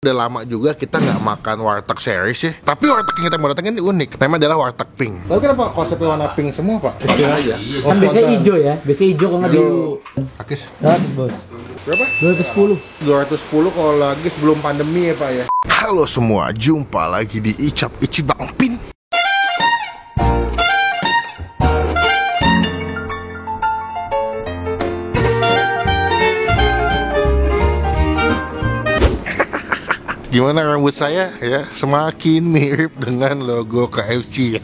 Udah lama juga kita nggak makan warteg series ya. Tapi warteg yang kita mau datengin ini unik. Namanya adalah warteg pink. Tapi kenapa konsepnya warna pink semua, Pak? Iya aja. Kan biasanya hijau ya. Biasanya hijau kalau nggak dulu. Akis. Bos. Berapa? 210. 210 kalau lagi sebelum pandemi ya, Pak ya. Halo semua, jumpa lagi di Icap Ici Bang Pin. Gimana rambut saya ya? Semakin mirip dengan logo KFC.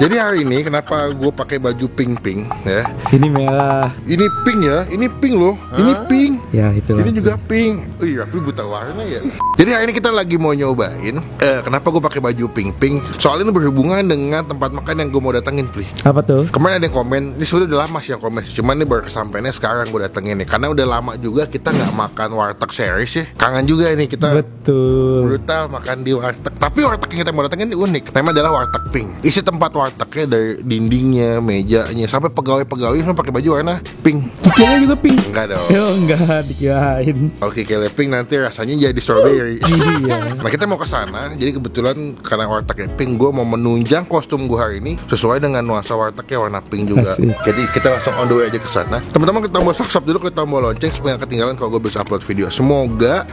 Jadi hari ini kenapa gue pakai baju pink ya? Ini merah. Ini pink ya? Ini pink loh. Ini pink. Ya itu. Ini juga pink. Iya, tapi buta warna ya. Jadi hari ini kita lagi mau nyobain. Kenapa gue pakai baju pink? Soalnya ini berhubungan dengan tempat makan yang gue mau datengin, Pli. Apa tuh? Kemarin ada yang komen. Ini sudah udah lama sih yang komen. Cuman ini baru kesampaiannya sekarang gue datengin nih. Karena udah lama juga kita nggak makan warteg series ya. Kangen juga nih kita. Betul. Brutal makan di warteg. Tapi warteg yang kita mau datengin ini unik. Namanya adalah warteg pink. Isi tempat wartegnya dari dindingnya, mejanya, sampai pegawai-pegawai semua pakai baju warna pink. Kikilnya juga pink. Enggak dong. Oh enggak, dikirain. Kalau kikilnya pink nanti rasanya jadi strawberry. Iya. Nah kita mau ke sana. Jadi kebetulan karena wartegnya pink, gue mau menunjang kostum gue hari ini sesuai dengan nuansa wartegnya warna pink juga. Asik. Jadi kita langsung on the way aja ke sana. Teman-teman kita tombol subscribe dulu, klik tombol lonceng supaya nggak ketinggalan kalau gue bisa upload video. Semoga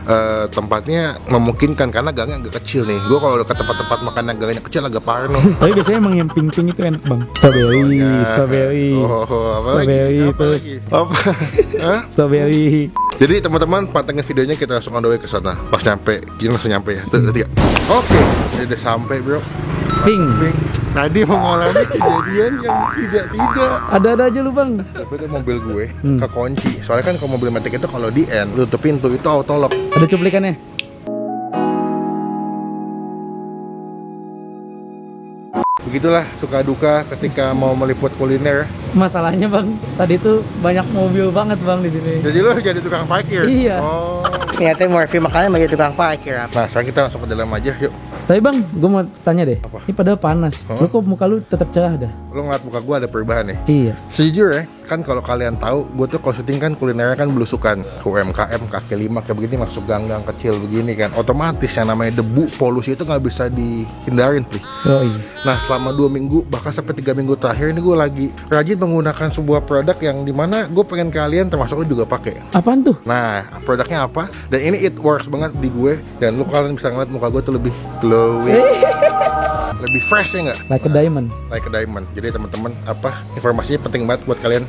tempatnya memungkinkan karena gangnya agak kecil nih. Gue kalau ke tempat-tempat makan yang gangnya kecil agak parah nih. Tapi biasanya emang yang pink-pink itu enak bang. Strawberry, strawberry. Apa Strawberry lagi? terus. Apa? Hah? Strawberry. Jadi teman-teman pantengin videonya, kita langsung on the way ke sana. Pas nyampe, kita langsung nyampe ya. Tuh, lihat. Oke, ini udah sampai bro. Pink. Tadi mengalami kejadian yang tidak. Ada aja lu bang. Tapi itu mobil gue kekunci. Soalnya kan kalau mobil metik itu kalau di end lu tutup pintu itu auto lock. Ada cuplikannya. Begitulah suka duka ketika mau meliput kuliner. Masalahnya bang, tadi tuh banyak mobil banget bang di sini. Jadi lu jadi tukang parkir. Iya. Oh. Ternyata Murphy makanya menjadi tukang parkir. Nah, sekarang kita langsung ke dalam aja, yuk. Tapi bang, gue mau tanya deh. Apa? Ini padahal panas. Lu kok muka lu tetap cerah dah? Lu ngeliat muka gue ada perubahan nih. Iya. Sejujurnya kan kalau kalian tahu, gue tuh kalau syuting kan kulinernya kan belusukan UMKM kaki lima kayak begini, masuk gang-gang kecil begini kan, otomatis yang namanya debu, polusi itu nggak bisa dihindarin, Pli. Oh iya. Nah selama 2 minggu bahkan sampai 3 minggu terakhir ini gue lagi rajin menggunakan sebuah produk yang dimana gue pengen kalian termasuk lu juga pakai. Apaan tuh? Nah produknya apa? Dan ini it works banget di gue, dan lu kalian bisa ngeliat muka gue tuh lebih glowing, lebih fresh ya nggak? Like a diamond. Like a diamond. Jadi teman-teman, informasinya penting banget buat kalian.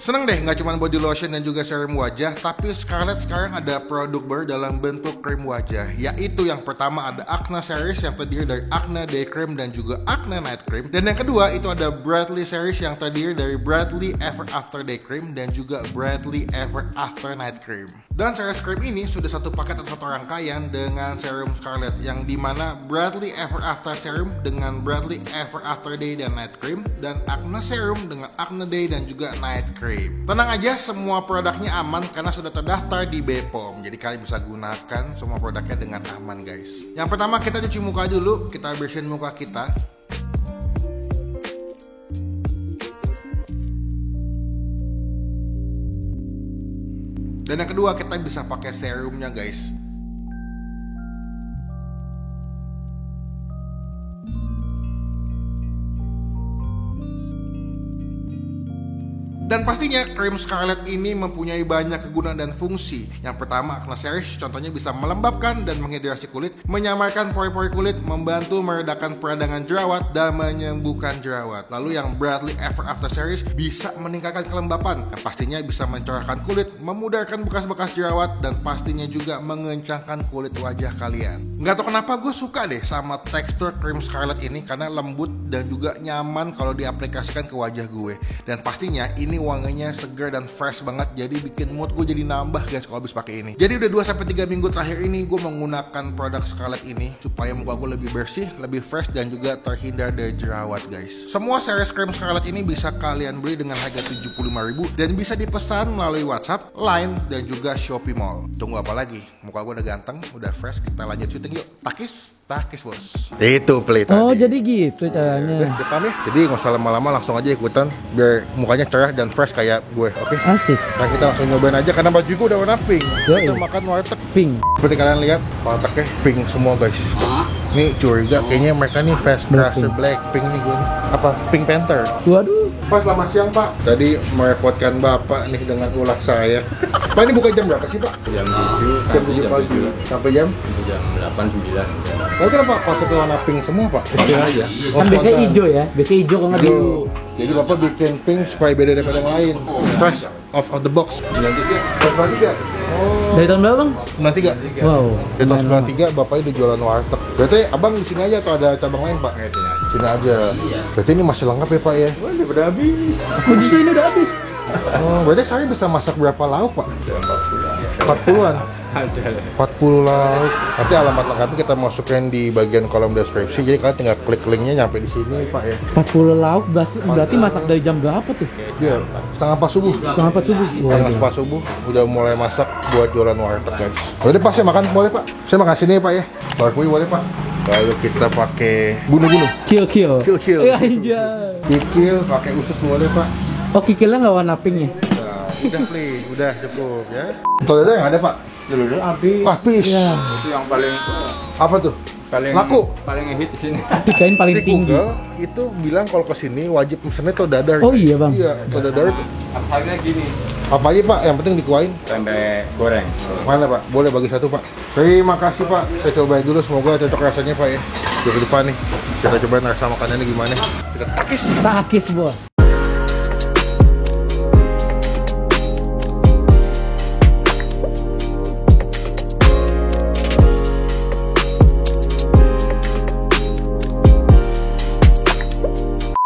Seneng deh, nggak cuma body lotion dan juga serum wajah, tapi Scarlett sekarang ada produk baru dalam bentuk krim wajah. Yaitu yang pertama ada Acne Series yang terdiri dari Acne Day Cream dan juga Acne Night Cream. Dan yang kedua itu ada Bradley Series yang terdiri dari Bradley Ever After Day Cream dan juga Bradley Ever After Night Cream. Dan series krim ini sudah satu paket atau satu rangkaian dengan serum Scarlett, yang dimana Bradley Ever After Serum dengan Bradley Ever After Day dan Night Cream, dan Acne Serum dengan Acne Day dan juga Night Cream. Tenang aja, semua produknya aman karena sudah terdaftar di BPOM. Jadi kalian bisa gunakan semua produknya dengan aman guys. Yang pertama kita cuci muka dulu, kita bersihin muka kita. Dan yang kedua kita bisa pakai serumnya guys. Dan pastinya krim Scarlett ini mempunyai banyak kegunaan dan fungsi. Yang pertama, Acne Series contohnya bisa melembabkan dan menghidrasi kulit, menyamarkan pori-pori kulit, membantu meredakan peradangan jerawat dan menyembuhkan jerawat. Lalu yang Bradley Ever After Series bisa meningkatkan kelembapan, yang pastinya bisa mencerahkan kulit, memudarkan bekas-bekas jerawat, dan pastinya juga mengencangkan kulit wajah kalian. Nggak tahu kenapa gue suka deh sama tekstur krim Scarlett ini karena lembut dan juga nyaman kalau diaplikasikan ke wajah gue. Dan pastinya ini wanginya segar dan fresh banget, jadi bikin mood gue jadi nambah guys kalau habis pakai ini. Jadi udah 2-3 minggu terakhir ini gue menggunakan produk Scarlett ini supaya muka gue lebih bersih, lebih fresh, dan juga terhindar dari jerawat guys. Semua series krim Scarlett ini bisa kalian beli dengan harga 75.000 dan bisa dipesan melalui WhatsApp, Line, dan juga Shopee Mall. Tunggu apa lagi? muka gue udah ganteng, udah fresh, kita lanjut syuting yuk. Takis bos. Itu play tadi. Oh jadi gitu caranya. Depan ya. Jadi nggak usah lama-lama, langsung aja ikutan biar mukanya cerah dan fresh kayak gue. Oke. Asik. Nah kita langsung nyobain aja karena baju gue udah warna pink. Yoi. Kita makan warteg Pink. seperti kalian lihat, wartegnya pink semua guys. Nih curiga kayaknya mereka nih fast crusher Blackpink nih gue. Apa? Pink Panther. Waduh. Pak, selamat siang Pak. Tadi merepotkan Bapak nih dengan ulah saya. Pak, ini buka jam berapa sih Pak? Jam 7 Jam 7 pagi sampai jam? jam 8 9. Oh kenapa konsepnya warna pink semua Pak? Spontan aja. Kan biasanya hijau ya. Biasanya hijau kalau nggak Hijau. biru. Jadi Bapak bikin pink supaya beda daripada yang lain. Fresh off of the box. 93. Oh. Dari tahun berapa bang? 93. Wow. Dari tahun lumayan 93 Bapak udah jualan warteg. Berarti Abang di sini aja atau ada cabang lain Pak? Sini aja. Berarti ini masih lengkap ya Pak ya? Udah pada habis. lama. Oh di sini udah habis. Oh, berarti saya bisa masak berapa lauk Pak? 40-an. Ada. 40 lauk. Nanti alamat lengkapnya kita masukin di bagian kolom deskripsi. Jadi kalian tinggal klik linknya nyampe di sini Pak ya. 40 lauk berarti masak dari jam berapa tuh? Iya, setengah pas subuh. Setengah 4 subuh. Setengah pas subuh udah mulai masak buat jualan warteg guys. Boleh Pak, saya makan boleh Pak? Saya makan sini ya Pak ya. Barkui boleh Pak? Lalu kita pakai bunuh-bunuh. Kill. Kill. Iya aja. Kikil pakai usus boleh Pak? Oh kikilnya nggak warna pink ya? Nah, udah please, udah cukup ya. Toiletnya yang ada Pak? Dulu habis. Habis. Iya. Itu yang paling Apa tuh? laku. Laku. Paling ngehit di sini. Kain paling Di tinggi. Google itu bilang kalau kesini wajib mesennya telur dadar. Oh iya, Bang. Iya, telur dadar itu Harganya gini. apa aja Pak? Yang penting dikuain. Tempe goreng. Mana Pak? Boleh bagi satu Pak. Terima kasih Pak. Saya cobain dulu, semoga cocok rasanya Pak ya. Di depan nih. Kita cobain rasa makanannya gimana. Kita takis. Takis bos.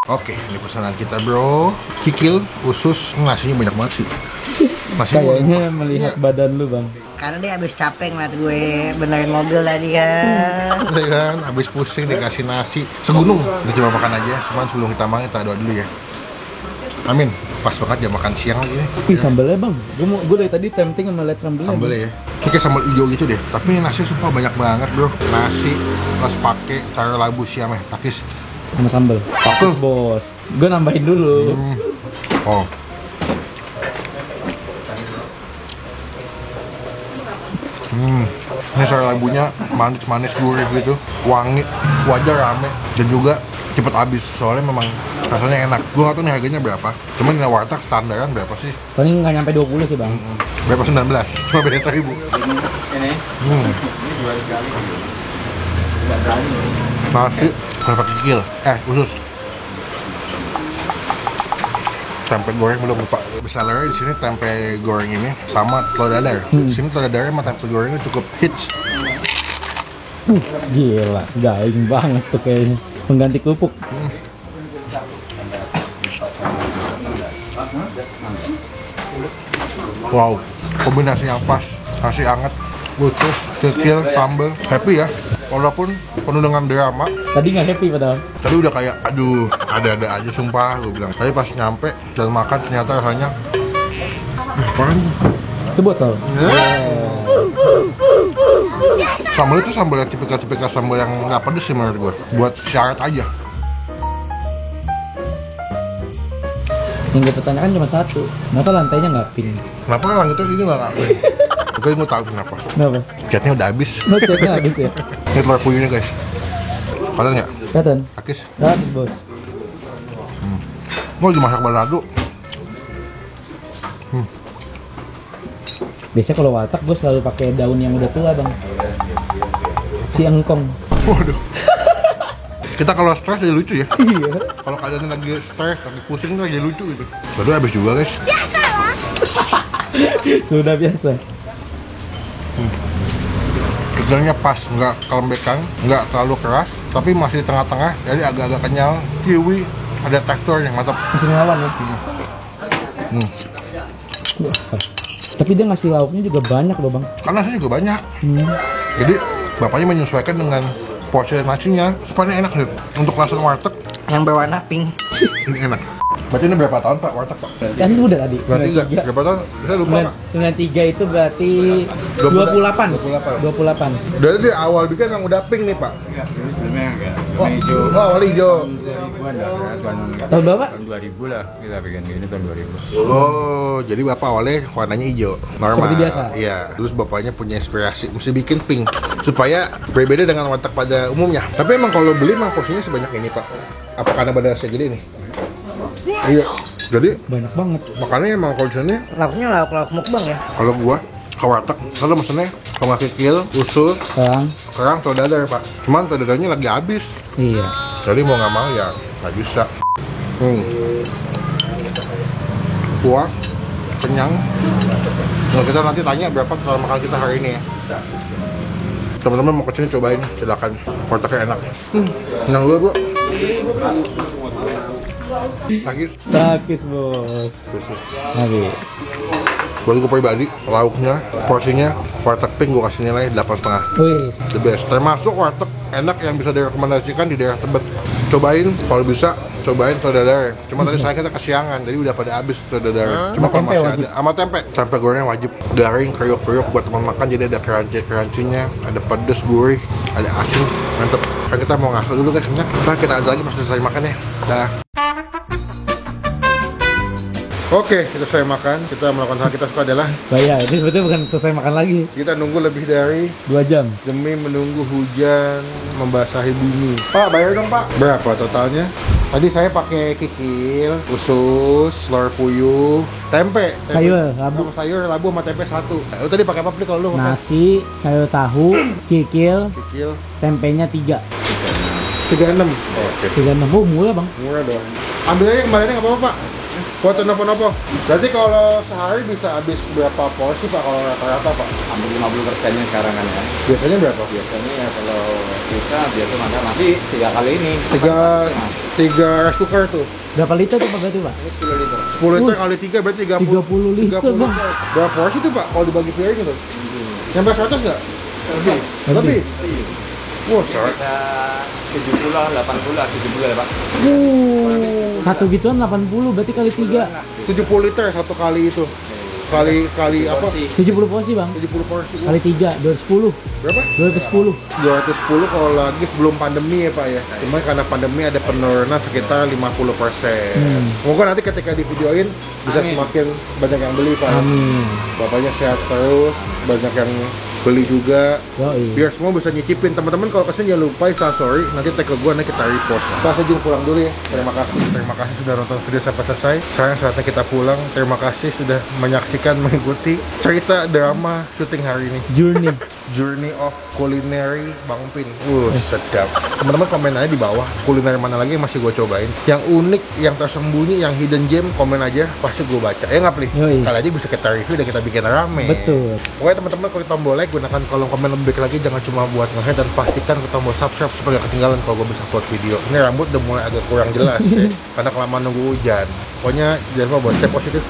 Oke, ini pesanan kita bro. Kikil, usus, nasinya banyak banget sih. Nasinya Kayaknya banyak. melihat Iya. badan lu bang. Karena dia habis capek ngeliat gue benerin mobil tadi kan. Iya kan, habis pusing dikasih nasi segunung. Kita coba makan aja, cuman sebelum kita makan kita doa dulu ya. Amin. Pas banget jam makan siang lagi nih. Ih sambalnya bang. Gue dari tadi tempting sama liat sambalnya. Sambelnya ya. Ini kayak sambal hijau gitu deh. Tapi ini nasi sumpah banyak banget bro. Nasi plus pakai cara labu siam ya, takis. Sama sambal. Takis Bos. Gue nambahin dulu. Oh. Ini sayur labunya manis-manis gurih gitu, wangi, wajar rame, dan juga cepet habis. Soalnya memang rasanya enak. Gue nggak tahu nih harganya berapa. Cuman ini warteg standaran berapa sih? Paling nggak nyampe 20 sih bang. Berapa 19? Cuma beda 1000. Ini. Hmm. Ini 2 kali. Nasi, berapa kikil? Usus. Tempe goreng belum lupa. Misalnya di sini tempe goreng ini sama telur dadar. Di sini telur dadar sama tempe gorengnya cukup hits. Gila, gaing banget tuh kayaknya. Pengganti kerupuk. Wow, kombinasi yang pas. Nasi hangat, usus, kikil, sambal. Happy ya. Walaupun penuh dengan drama. Tadi nggak happy padahal. Tadi udah kayak, aduh, ada-ada aja sumpah gue bilang. Tapi pas nyampe dan makan ternyata rasanya apaan tuh? Itu botol. Sambal itu sambal yang tipikal-tipikal sambal yang nggak pedes sih menurut gue. Buat syarat aja. Yang gue pertanyakan cuma satu. Kenapa lantainya nggak pink? Kenapa orang itu ini nggak ngapain? Gue mau tahu kenapa. Kenapa? Catnya udah habis. Lo ceknya habis ya? Ini telur puyuhnya guys. Kalian nggak? Kelihatan? Takis. Habis bos. Mau dimasak balado. Biasanya kalau warteg gue selalu pakai daun yang udah tua bang. Si engkong. Waduh. Kita kalau stres jadi lucu ya. Iya. Kalau kalian lagi stres, lagi pusing lagi lucu gitu. Baru habis juga guys. Sudah biasa. Kikilnya pas, nggak kelembekan, nggak terlalu keras, tapi masih di tengah-tengah, jadi agak-agak kenyal. Kiwi, ada tekstur yang mantap. Masih ngelawan ya. Tapi dia ngasih lauknya juga banyak loh bang. Karena nasinya juga banyak. Jadi bapaknya menyesuaikan dengan porsi nasinya supaya enak nih. Untuk langsung warteg Yang berwarna pink. ini enak. Berarti ini berapa tahun Pak warteg Pak? Kan itu udah tadi. 93. Berapa tahun? Saya lupa Pak. 93 itu berarti 28. 28. Dari awal bikin yang udah pink nih Pak. Ini sebelumnya enggak. Oh, Ini hijau. oh awal hijau. Tahun 2000-an lah, ya. Tahun berapa? Tahun 2000 lah kita bikin gini tahun 2000. Oh, jadi Bapak awalnya warnanya hijau. Normal. Seperti biasa. Iya. Terus Bapaknya punya inspirasi mesti bikin pink supaya berbeda dengan warteg pada umumnya. Tapi emang kalau beli emang porsinya sebanyak ini Pak. Apa karena badan saya gede nih? Iya. Jadi Banyak banget. makanya emang konsepnya Lauknya lauk mukbang ya. kalau gua ke warteg, kalau mesennya kalau nggak kikil, usul, kerang, atau dadar Pak. Cuman atau dadarnya lagi habis. Iya. Jadi mau nggak mau ya nggak bisa. Puas, kenyang. Nah, kita nanti tanya berapa total makan kita hari ini ya. Teman-teman mau kesini cobain, silakan. Wartegnya enak. Kenyang dulu bro. Takis. Takis bos. Habis. Buat gue pribadi, lauknya, porsinya, warteg pink gue kasih nilai 8,5. Wih. The best. Termasuk warteg enak yang bisa direkomendasikan di daerah Tebet. Cobain, kalau bisa cobain telur dadar. Cuma tadi saya kita kesiangan, jadi udah pada habis telur dadar. Cuma kalau Tempe masih wajib. ada, sama tempe. Tempe gorengnya wajib. Garing, kriuk-kriuk buat teman makan, jadi ada crunchy-crunchy-nya, ada pedes, gurih, ada asin, mantep. Kan kita mau ngaso dulu guys, nah kita ada lagi pas selesai makan ya. Dah. Oke, kita selesai makan. Kita melakukan hal kita suka adalah Saya ini sebetulnya bukan selesai makan lagi. kita nunggu lebih dari 2 jam. demi menunggu hujan membasahi bumi. Pak, bayar dong Pak. Berapa totalnya? Tadi saya pakai kikil, usus, telur puyuh, tempe, Sayur, labu. sama sayur, labu sama tempe 1. Lu tadi pakai apa Plik kalau lu makan? Nasi, sayur tahu, kikil, Kikil tempenya 3. 36. Oke. 36. Oh, murah bang. Murah dong. Ambil aja kembaliannya nggak apa-apa Pak. Buat nopo-nopo. Berarti kalau sehari bisa habis berapa porsi Pak kalau rata-rata Pak? Hampir 50%-nya sekarang kan ya. Biasanya berapa? Biasanya ya kalau kita biasa makan nasi 3 kali ini. Tiga rice cooker tuh. Berapa liter tuh Pak berarti Pak? 10 liter. 10 liter kali 3 berarti 30 liter, Bang. Berapa porsi tuh Pak kalau dibagi piring gitu? Sampai 100 nggak? Lebih. Lebih. Wah, Kita 70 lah, 80 lah, 70 ya Pak. Satu gituan 80 berarti kali 3. 70 liter satu kali itu. Kali apa? 70 porsi bang. 70 porsi. Kali 3, 210. Berapa? 210. 210 kalau lagi sebelum pandemi ya Pak ya. Cuman karena pandemi ada penurunan sekitar 50%. Semoga nanti ketika di videoin bisa Amin. semakin banyak yang beli Pak. Amin. Bapaknya sehat terus, banyak yang beli juga. Yoi. Biar semua bisa nyicipin. Teman-teman kalau kesini jangan lupa instastory, nanti tag ke gua, nanti kita repost. Kita saja pulang dulu ya. Terima kasih sudah nonton video sampai selesai. Sekarang saatnya kita pulang. Terima kasih sudah menyaksikan, mengikuti cerita drama syuting hari ini. Journey of Culinary Bang Pin. Sedap. Teman-teman komen aja di bawah kuliner mana lagi yang masih gue cobain. Yang unik, yang tersembunyi, yang hidden gem, komen aja pasti gue baca. Ya nggak Pli? Yoi. Kali aja bisa kita review dan kita bikin rame. Betul. Pokoknya teman-teman klik tombol like, gunakan kolom komen lebih baik lagi, jangan cuma buat nge-head, dan pastikan ke tombol subscribe supaya gak ketinggalan kalau gue bisa upload video. Ini rambut udah mulai agak kurang jelas ya, karena kelamaan nunggu hujan. Pokoknya jangan lupa buat stay positif.